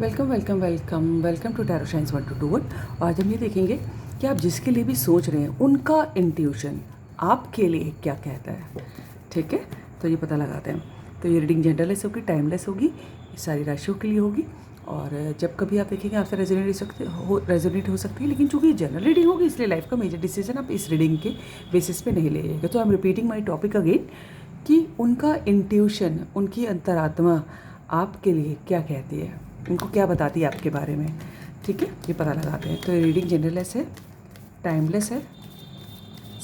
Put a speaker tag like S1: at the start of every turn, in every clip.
S1: Welcome welcome welcome welcome to tarot science 1 to 2 आज हम ये देखेंगे कि आप जिसके लिए भी सोच रहे हैं उनका इंट्यूशन आपके लिए क्या कहता है। ठीक है, तो ये पता लगाते हैं। तो ये रीडिंग जनरलेस होगी, टाइमलेस होगी, सारी राशियों के लिए होगी। और जब कभी आप देखेंगे आपसे रेजोनेट हो सकती है, लेकिन चूंकि ये जनरल रीडिंग होगी इसलिए लाइफ का मेजर डिसीजन आप इस रीडिंग के बेसिस पे नहीं लेंगे। तो I am repeating my topic again कि उनका इंट्यूशन, उनकी अंतरात्मा आपके लिए क्या कहती है, उनको क्या बताती है आपके बारे में। ठीक है, ये पता लगाते हैं। तो ये रीडिंग जनरलेस है, टाइमलेस है,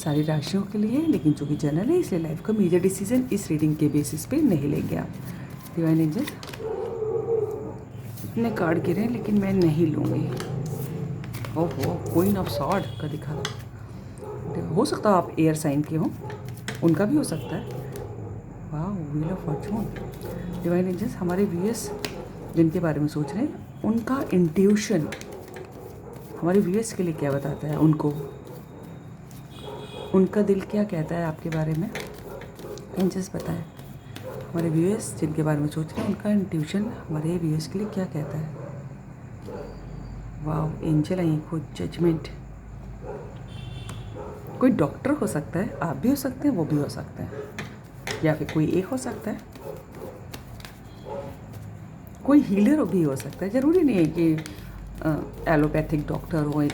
S1: सारी राशियों के लिए, लेकिन चूँकि जनरल है इसलिए लाइफ का मेजर डिसीजन इस रीडिंग के बेसिस पे नहीं लेंगे आप। डिवाइन एंजल, इतने कार्ड गिरे हैं लेकिन मैं नहीं लूँगी। ओहो, क्वीन ऑफ सॉर्ड का दिखा दो। हो सकता है आप एयर साइन के हों, उनका भी हो सकता है। वाह, wheel of fortune. Divine angels, हमारे व्यूअर्स जिनके बारे में सोच रहे हैं उनका इंट्यूशन हमारे व्यूअर्स के लिए क्या बताता है, उनका दिल क्या कहता है आपके बारे में। एंजल्स बताएं, हमारे व्यूअर्स जिनके बारे में सोच रहे हैं उनका इंट्यूशन हमारे व्यूअर्स के लिए क्या कहता है। वाह, एंजल आई खुद, जजमेंट। कोई डॉक्टर हो सकता है, आप भी हो सकते हैं, वो भी हो सकता है, या फिर कोई एक हो सकता है, कोई हीलर भी हो सकता है। ज़रूरी नहीं है कि एलोपैथिक डॉक्टर हो, एक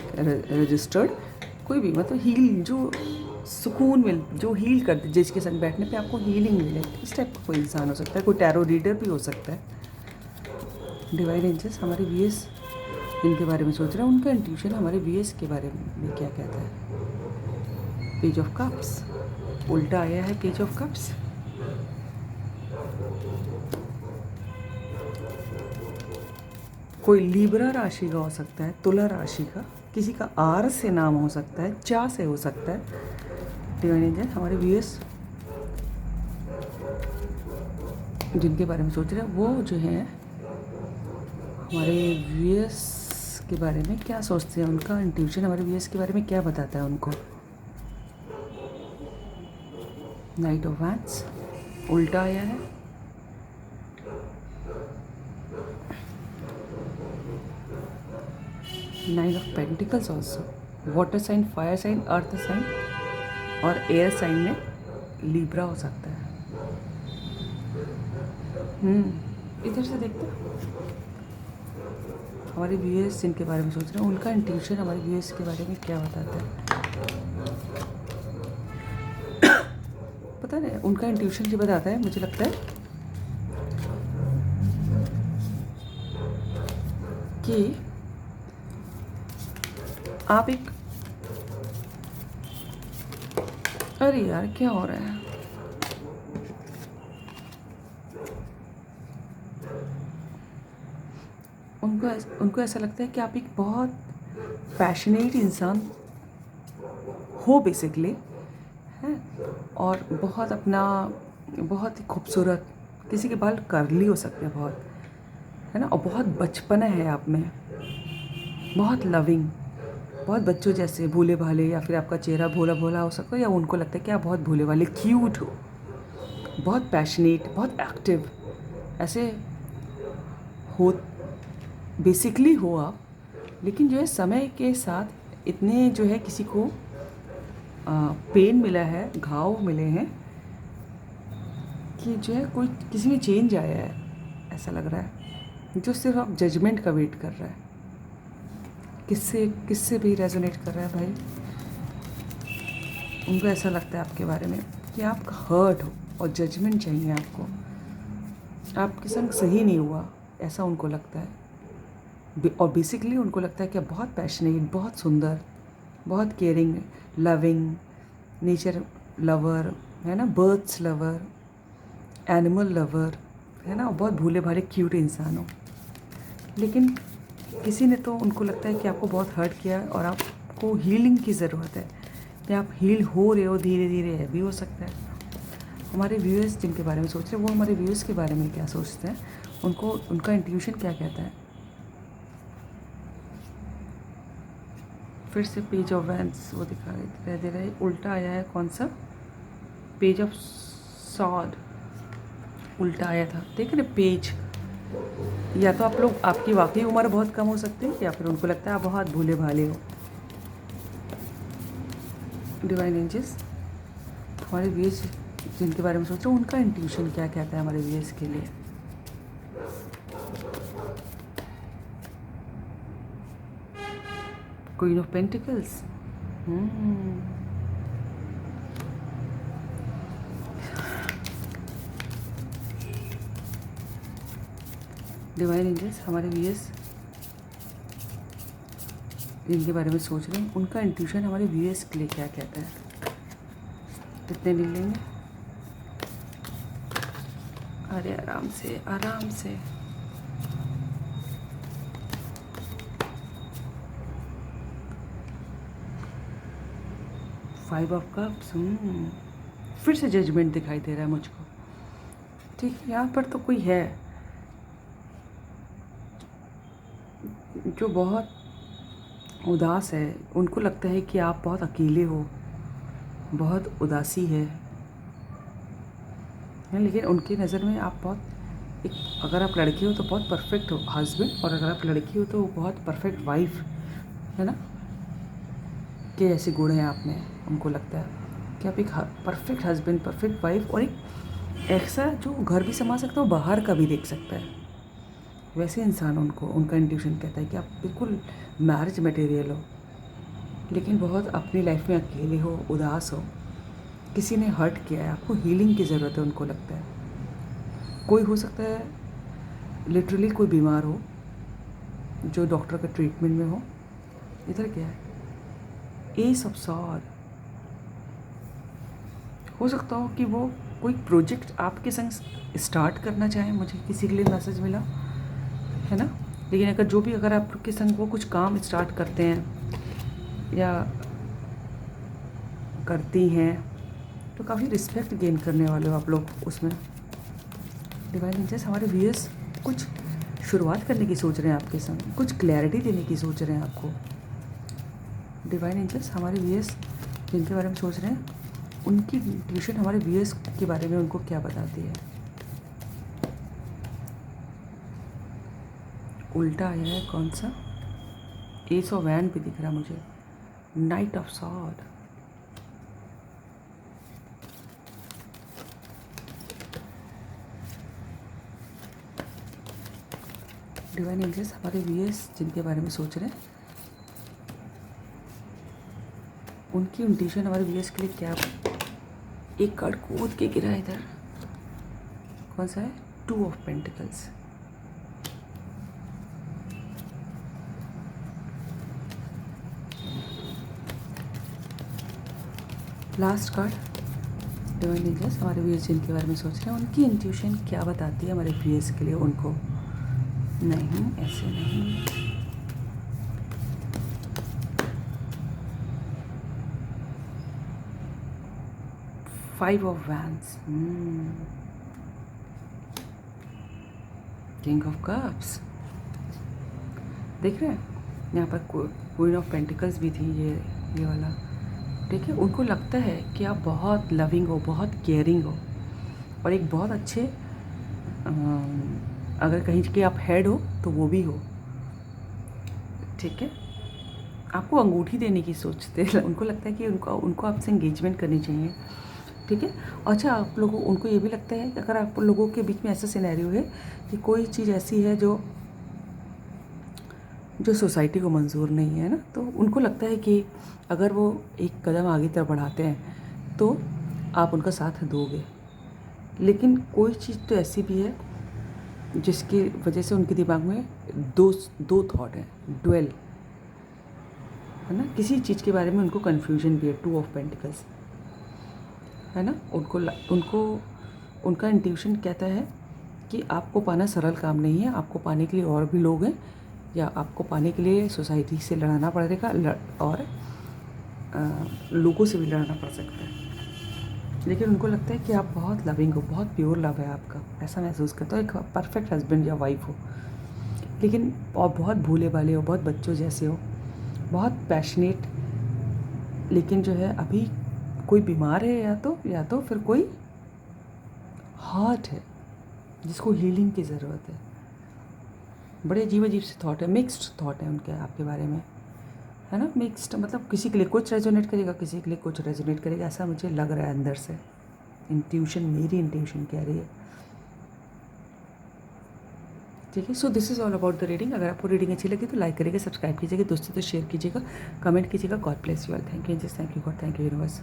S1: रजिस्टर्ड, कोई भी, मतलब हील, जो सुकून मिल, जो हील कर दे, जिसके संग बैठने पे आपको हीलिंग मिले, इस टाइप का कोई इंसान हो सकता है। कोई टैरो रीडर भी हो सकता है। डिवाइन एंजल्स, हमारे वीएस जिनके बारे में सोच रहे हैं उनका इंट्यूशन हमारे वीएस के बारे में क्या कहता है। पेज ऑफ कप्स, उल्टा आया है पेज ऑफ कप्स। कोई लिब्रा राशि का हो सकता है, तुला राशि का, किसी का आर से नाम हो सकता है, चा से हो सकता है। डिवाइन एंजल, हमारे व्यूअर्स जिनके बारे में सोच रहे हैं वो जो है हमारे व्यूअर्स के बारे में क्या सोचते हैं, उनका इंट्यूशन हमारे व्यूअर्स के बारे में क्या बताता है उनको। नाइट ऑफ वैंड्स, उल्टा आया है। Nine of pentacles also. Water sign, fire sign, earth sign और एयर साइन में लिब्रा हो सकता है। इधर से देखते हैं हमारे व्यूअर्स जिनके बारे में सोच रहे हैं उनका इंट्यूशन हमारे व्यूअर्स के बारे में क्या बताता है। पता नहीं, उनका इंट्यूशन जो बताता है, मुझे लगता है कि आप एक, अरे यार क्या हो रहा है, उनको ऐसा लगता है कि आप एक बहुत पैशनेट इंसान हो बेसिकली, है, और बहुत अपना, बहुत ही खूबसूरत, किसी के बाल कर्ली हो सकते हैं बहुत, है ना, और बहुत बचपना है आप में, बहुत लविंग, बहुत बच्चों जैसे भोले भाले, या फिर आपका चेहरा भोला भोला हो सकता है, या उनको लगता है कि आप बहुत भोले वाले, क्यूट हो, बहुत पैशनेट, बहुत एक्टिव, ऐसे हो बेसिकली हो आप। लेकिन जो है समय के साथ इतने जो है किसी को पेन मिला है, घाव मिले हैं कि जो है कोई किसी में चेंज आया है, ऐसा लग रहा है, जो सिर्फ आप जजमेंट का वेट कर रहा है। किससे किससे भी रेजोनेट कर रहा है भाई। उनको ऐसा लगता है आपके बारे में कि आप हर्ट हो और जजमेंट चाहिए आपको, आपके संग सही नहीं हुआ, ऐसा उनको लगता है। और बेसिकली उनको लगता है कि आप बहुत पैशनेट, बहुत सुंदर, बहुत केयरिंग, लविंग, नेचर लवर, है ना, बर्ड्स लवर, एनिमल लवर, है ना, और बहुत भूले भाले क्यूट इंसान हो। लेकिन किसी ने तो, उनको लगता है कि आपको बहुत हर्ट किया और आपको हीलिंग की ज़रूरत है, या आप हील हो रहे हो धीरे धीरे, है भी हो सकता है। हमारे व्यूअर्स जिनके बारे में सोच रहे हैं वो हमारे व्यूअर्स के बारे में क्या सोचते हैं, उनको उनका इंट्यूशन क्या कहता है। फिर से पेज ऑफ वैंड्स वो दिखाई दे रहा है, उल्टा आया है, कौन सा, पेज ऑफ सॉर्ड उल्टा आया था, देख रहे पेज, या तो आप लोग, आपकी वाकई उम्र बहुत कम हो सकती है, या फिर उनको लगता है आप बहुत भूले भाले हो। डिवाइन एंजल्स हमारे व्यूअर्स जिनके बारे में सोच रहे हो, उनका इंट्यूशन क्या कहता है हमारे व्यूअर्स के लिए। Queen of pentacles. Divine angels हमारे व्यूअर्स जिनके बारे में सोच रहे हैं, उनका इंट्यूशन हमारे व्यूअर्स के लिए क्या कहता है। कितने ले लेंगे? अरे आराम से आराम से। Five of cups. फिर से जजमेंट दिखाई दे रहा है मुझको। ठीक है, यहाँ पर तो कोई है जो बहुत उदास है। उनको लगता है कि आप बहुत अकेले हो, बहुत उदासी है, लेकिन उनकी नज़र में आप बहुत एक, अगर आप लड़की हो तो बहुत परफेक्ट हो हस्बैंड, और अगर आप लड़की हो तो बहुत परफेक्ट वाइफ, है ना। कि ऐसे गुण हैं आप में। उनको लगता है कि आप एक परफेक्ट हस्बैंड, परफेक्ट वाइफ, और एक ऐसा जो घर भी संभाल सकता हो, बाहर का भी देख सकता है, वैसे इंसान उनको, उनका इंट्यूशन कहता है कि आप बिल्कुल मैरिज मटेरियल हो, लेकिन बहुत अपनी लाइफ में अकेले हो, उदास हो, किसी ने हर्ट किया है, आपको हीलिंग की ज़रूरत है। उनको लगता है कोई हो सकता है लिटरली कोई बीमार हो जो डॉक्टर के ट्रीटमेंट में हो। इधर क्या है? S of sword. हो सकता हो कि वो कोई प्रोजेक्ट आपके संग स्टार्ट करना चाहें, मुझे किसी के लिए मैसेज मिला है ना। लेकिन अगर जो भी, अगर आपके संग वो कुछ काम स्टार्ट करते हैं या करती हैं, तो काफ़ी रिस्पेक्ट गेन करने वाले हो आप लोग उसमें। डिवाइन एंजल्स हमारे व्यूअर्स कुछ शुरुआत करने की सोच रहे हैं आपके संग, कुछ क्लैरिटी देने की सोच रहे हैं आपको। डिवाइन एंजल्स हमारे व्यूअर्स जिनके बारे में सोच रहे हैं, उनकी इंट्यूशन हमारे व्यूअर्स के बारे में उनको क्या बताती है। उल्टा आया है कौन सा? एस ऑफ वैंड भी दिख रहा है मुझे। Knight of sword. Divine angels हमारे व्यूअर्स जिनके बारे में सोच रहे हैं, उनकी इंट्यूशन हमारे व्यूअर्स के लिए क्या। एक कार्ड कूद के गिरा है इधर, कौन सा है? Two of pentacles. Last card. Divine angels हमारे व्यूअर्स जिनके बारे में सोच रहे हैं, उनकी इंट्यूशन क्या बताती है हमारे व्यूअर्स के लिए। उनको नहीं, ऐसे नहीं। Five of wands. King of cups. देख रहे हैं यहाँ पर क्वीन ऑफ पेंटिकल्स भी थी, ये वाला। ठीक है, उनको लगता है कि आप बहुत लविंग हो, बहुत केयरिंग हो, और एक बहुत अच्छे, अगर कहीं के आप हेड हो तो वो भी हो। ठीक है, आपको अंगूठी देने की सोचते हैं। उनको लगता है कि उनको आपसे एंगेजमेंट करनी चाहिए। ठीक है, अच्छा, आप लोगों, उनको ये भी लगता है कि अगर आप लोगों के बीच में ऐसा सिनेरियो है कि कोई चीज़ ऐसी है जो सोसाइटी को मंजूर नहीं है ना, तो उनको लगता है कि अगर वो एक कदम आगे तरफ बढ़ाते हैं तो आप उनका साथ दोगे। लेकिन कोई चीज़ तो ऐसी भी है जिसकी वजह से उनके दिमाग में दो थॉट हैं, ड्वेल, है ना। किसी चीज़ के बारे में उनको कन्फ्यूजन भी है। टू ऑफ पेंटिकल्स, है ना। उनको उनका इंट्यूशन कहता है कि आपको पाना सरल काम नहीं है, आपको पाने के लिए और भी लोग हैं, या आपको पाने के लिए सोसाइटी से लड़ना पड़ेगा, और लोगों से भी लड़ना पड़ सकता है। लेकिन उनको लगता है कि आप बहुत लविंग हो, बहुत प्योर लव है आपका, ऐसा महसूस करता हो, एक परफेक्ट हस्बैंड या वाइफ हो, लेकिन और बहुत भूले भाले हो, बहुत बच्चों जैसे हो, बहुत पैशनेट। लेकिन जो है अभी कोई बीमार है, या तो फिर कोई हर्ट है जिसको हीलिंग की ज़रूरत है। बड़े अजीब अजीब से थॉट है, मिक्स्ड थॉट है उनके आपके बारे में, है ना। मिक्स्ड मतलब किसी के लिए कुछ रेजोनेट करेगा, किसी के लिए कुछ रेजोनेट करेगा, ऐसा मुझे लग रहा है अंदर से। इंट्यूशन, मेरी इंट्यूशन कह रही है। ठीक है, so this is all about the reading. अगर आपको रीडिंग अच्छी लगी तो लाइक करिएगा, सब्सक्राइब कीजिएगा, दोस्तों तो शेयर कीजिएगा, कमेंट कीजिएगा। God bless you all. Thank you, just thank you God, thank you universe.